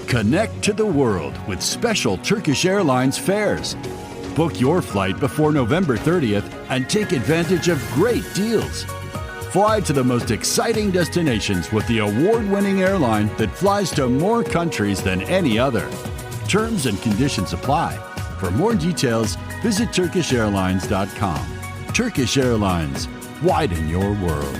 Connect to the world with special Turkish Airlines fares. Book your flight before November 30th and take advantage of great deals. Fly to the most exciting destinations with the award-winning airline that flies to more countries than any other. Terms and conditions apply. For more details, visit TurkishAirlines.com. Turkish Airlines, widen your world.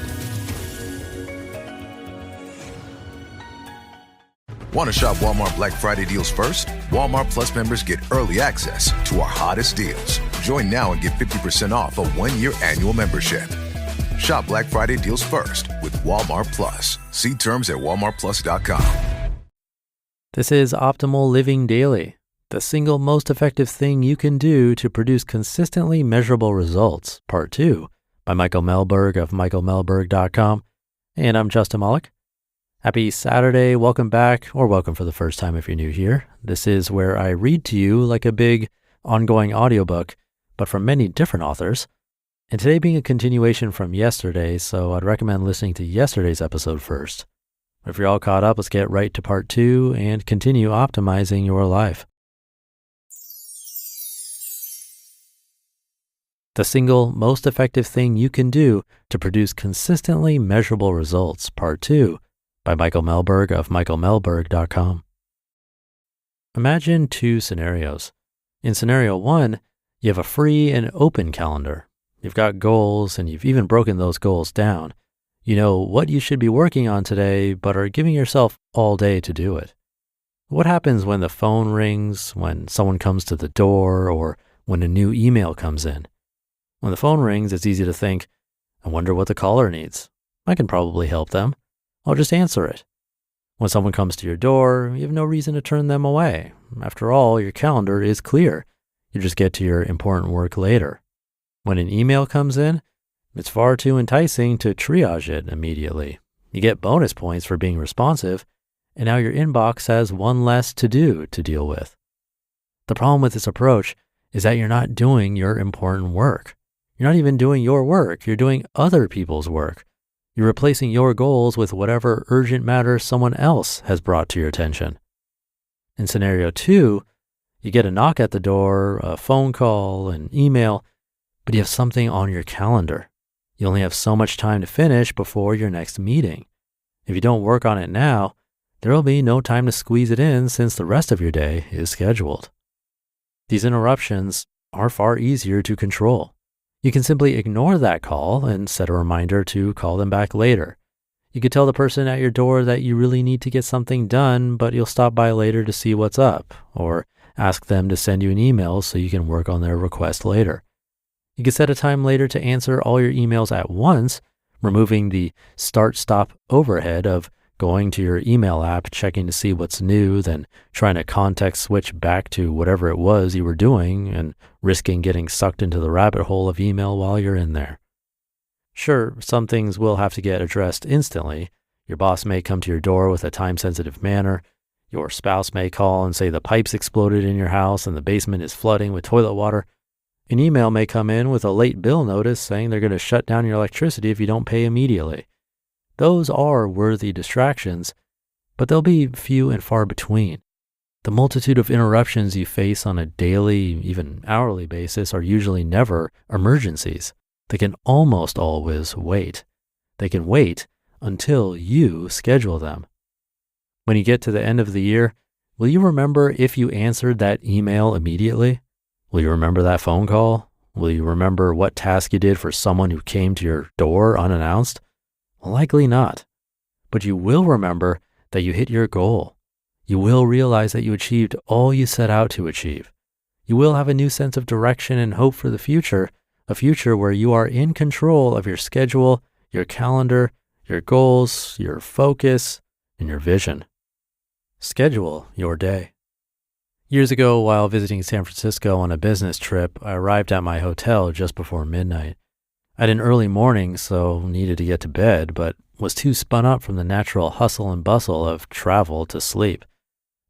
Want to shop Walmart Black Friday deals first? Walmart Plus members get early access to our hottest deals. Join now and get 50% off a one-year annual membership. Shop Black Friday deals first with Walmart Plus. See terms at walmartplus.com. This is Optimal Living Daily, the single most effective thing you can do to produce consistently measurable results, Part 2, by Michael Mehlberg of michaelmehlberg.com. And I'm Justin Malik. Happy Saturday. Welcome back, or welcome for the first time if you're new here. This is where I read to you like a big ongoing audiobook, but from many different authors. And today being a continuation from yesterday, so I'd recommend listening to yesterday's episode first. If you're all caught up, let's get right to Part 2 and continue optimizing your life. The single most effective thing you can do to produce consistently measurable results, Part 2, by Michael Mehlberg of michaelmehlberg.com. Imagine two scenarios. In scenario 1, you have a free and open calendar. You've got goals and you've even broken those goals down. You know what you should be working on today, but are giving yourself all day to do it. What happens when the phone rings, when someone comes to the door, or when a new email comes in? When the phone rings, it's easy to think, I wonder what the caller needs. I can probably help them. I'll just answer it. When someone comes to your door, you have no reason to turn them away. After all, your calendar is clear. You just get to your important work later. When an email comes in, it's far too enticing to triage it immediately. You get bonus points for being responsive, and now your inbox has one less to-do to deal with. The problem with this approach is that you're not doing your important work. You're not even doing your work. You're doing other people's work. You're replacing your goals with whatever urgent matter someone else has brought to your attention. In scenario 2, you get a knock at the door, a phone call, an email, but you have something on your calendar. You only have so much time to finish before your next meeting. If you don't work on it now, there will be no time to squeeze it in since the rest of your day is scheduled. These interruptions are far easier to control. You can simply ignore that call and set a reminder to call them back later. You could tell the person at your door that you really need to get something done, but you'll stop by later to see what's up, or ask them to send you an email so you can work on their request later. You could set a time later to answer all your emails at once, removing the start-stop overhead of going to your email app, checking to see what's new, then trying to context switch back to whatever it was you were doing and risking getting sucked into the rabbit hole of email while you're in there. Sure, some things will have to get addressed instantly. Your boss may come to your door with a time-sensitive manner. Your spouse may call and say the pipes exploded in your house and the basement is flooding with toilet water. An email may come in with a late bill notice saying they're going to shut down your electricity if you don't pay immediately. Those are worthy distractions, but they'll be few and far between. The multitude of interruptions you face on a daily, even hourly basis are usually never emergencies. They can almost always wait. They can wait until you schedule them. When you get to the end of the year, will you remember if you answered that email immediately? Will you remember that phone call? Will you remember what task you did for someone who came to your door unannounced? Well, likely not. But you will remember that you hit your goal. You will realize that you achieved all you set out to achieve. You will have a new sense of direction and hope for the future, a future where you are in control of your schedule, your calendar, your goals, your focus, and your vision. Schedule your day. Years ago, while visiting San Francisco on a business trip, I arrived at my hotel just before midnight. I had an early morning, so needed to get to bed, but was too spun up from the natural hustle and bustle of travel to sleep.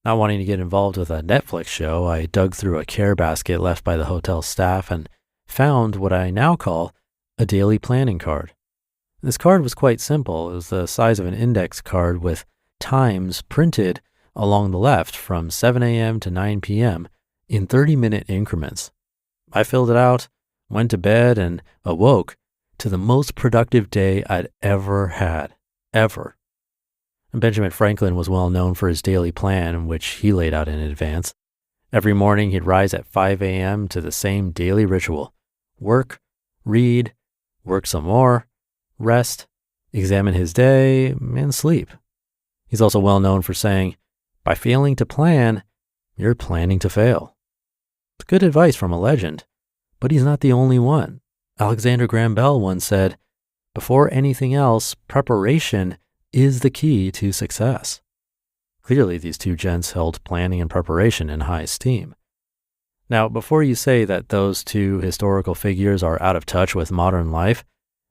Not wanting to get involved with a Netflix show, I dug through a care basket left by the hotel staff and found what I now call a daily planning card. This card was quite simple. It was the size of an index card with times printed along the left from 7 a.m. to 9 p.m. in 30-minute increments. I filled it out, went to bed, and awoke to the most productive day I'd ever had, ever. And Benjamin Franklin was well known for his daily plan, which he laid out in advance. Every morning he'd rise at 5 a.m. to the same daily ritual: work, read, work some more, rest, examine his day, and sleep. He's also well known for saying, by failing to plan, you're planning to fail. It's good advice from a legend, but he's not the only one. Alexander Graham Bell once said, before anything else, preparation is the key to success. Clearly, these two gents held planning and preparation in high esteem. Now, before you say that those two historical figures are out of touch with modern life,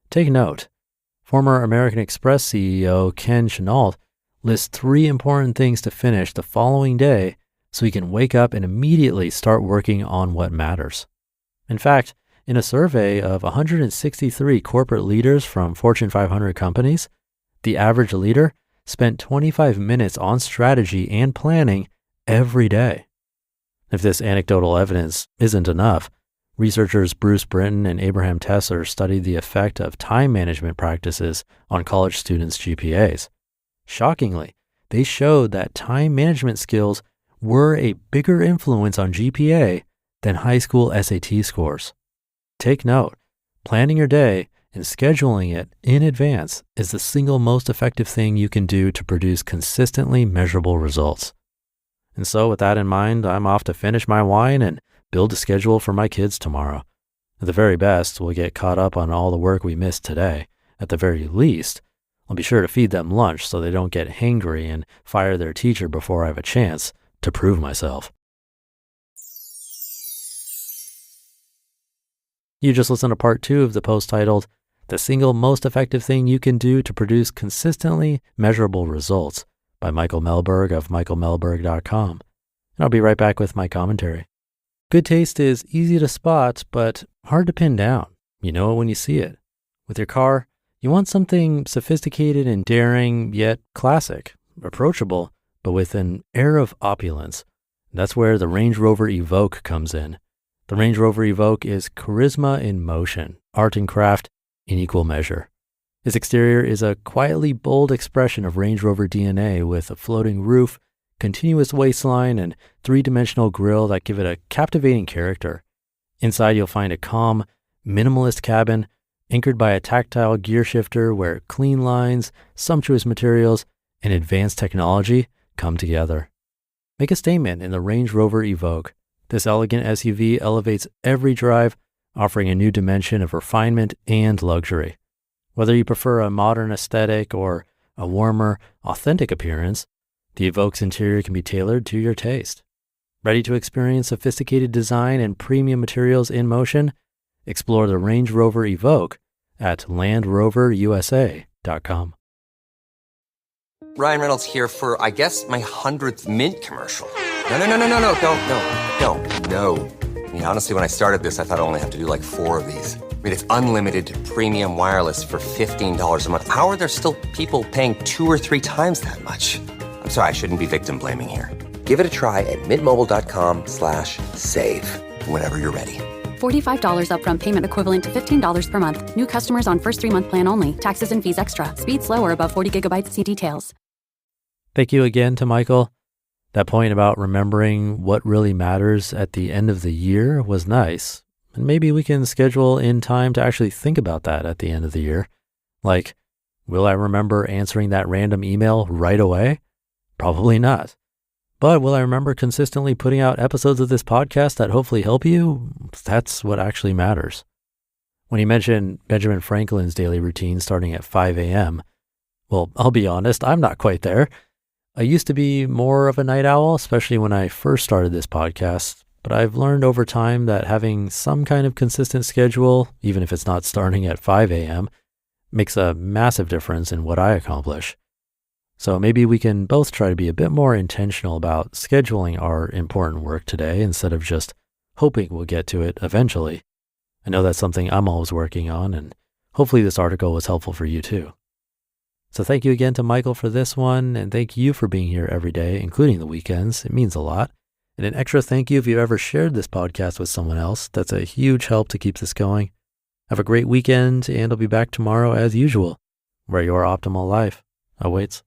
take note. Former American Express CEO Ken Chenault lists 3 important things to finish the following day so he can wake up and immediately start working on what matters. In fact, in a survey of 163 corporate leaders from Fortune 500 companies, the average leader spent 25 minutes on strategy and planning every day. If this anecdotal evidence isn't enough, researchers Bruce Britton and Abraham Tesser studied the effect of time management practices on college students' GPAs. Shockingly, they showed that time management skills were a bigger influence on GPA than high school SAT scores. Take note, planning your day and scheduling it in advance is the single most effective thing you can do to produce consistently measurable results. And so with that in mind, I'm off to finish my wine and build a schedule for my kids tomorrow. At the very best, we'll get caught up on all the work we missed today. At the very least, I'll be sure to feed them lunch so they don't get hangry and fire their teacher before I have a chance to prove myself. You just listened to part 2 of the post titled, The Single Most Effective Thing You Can Do to Produce Consistently Measurable Results by Michael Mehlberg of michaelmehlberg.com. And I'll be right back with my commentary. Good taste is easy to spot, but hard to pin down. You know it when you see it. With your car, you want something sophisticated and daring, yet classic, approachable, but with an air of opulence. That's where the Range Rover Evoque comes in. The Range Rover Evoque is charisma in motion, art and craft in equal measure. Its exterior is a quietly bold expression of Range Rover DNA with a floating roof, continuous waistline, and 3-dimensional grille that give it a captivating character. Inside you'll find a calm, minimalist cabin anchored by a tactile gear shifter where clean lines, sumptuous materials, and advanced technology come together. Make a statement in the Range Rover Evoque. This elegant SUV elevates every drive, offering a new dimension of refinement and luxury. Whether you prefer a modern aesthetic or a warmer, authentic appearance, the Evoque's interior can be tailored to your taste. Ready to experience sophisticated design and premium materials in motion? Explore the Range Rover Evoque at LandRoverUSA.com. Ryan Reynolds here for, I guess, my 100th Mint commercial. No, don't. I mean, honestly, when I started this, I thought I only have to do like 4 of these. I mean, it's unlimited premium wireless for $15 a month. How are there still people paying 2 or 3 times that much? I'm sorry, I shouldn't be victim blaming here. Give it a try at mintmobile.com/save. Whenever you're ready. $45 upfront payment equivalent to $15 per month. New customers on first 3-month plan only. Taxes and fees extra. Speed slower above 40 gigabytes. See details. Thank you again to Michael. That point about remembering what really matters at the end of the year was nice. And maybe we can schedule in time to actually think about that at the end of the year. Like, will I remember answering that random email right away? Probably not. But will I remember consistently putting out episodes of this podcast that hopefully help you? That's what actually matters. When he mentioned Benjamin Franklin's daily routine starting at 5 a.m., well, I'll be honest, I'm not quite there. I used to be more of a night owl, especially when I first started this podcast, but I've learned over time that having some kind of consistent schedule, even if it's not starting at 5 a.m., makes a massive difference in what I accomplish. So maybe we can both try to be a bit more intentional about scheduling our important work today instead of just hoping we'll get to it eventually. I know that's something I'm always working on, and hopefully this article was helpful for you too. So thank you again to Michael for this one, and thank you for being here every day, including the weekends. It means a lot. And an extra thank you if you've ever shared this podcast with someone else. That's a huge help to keep this going. Have a great weekend, and I'll be back tomorrow as usual, where your optimal life awaits.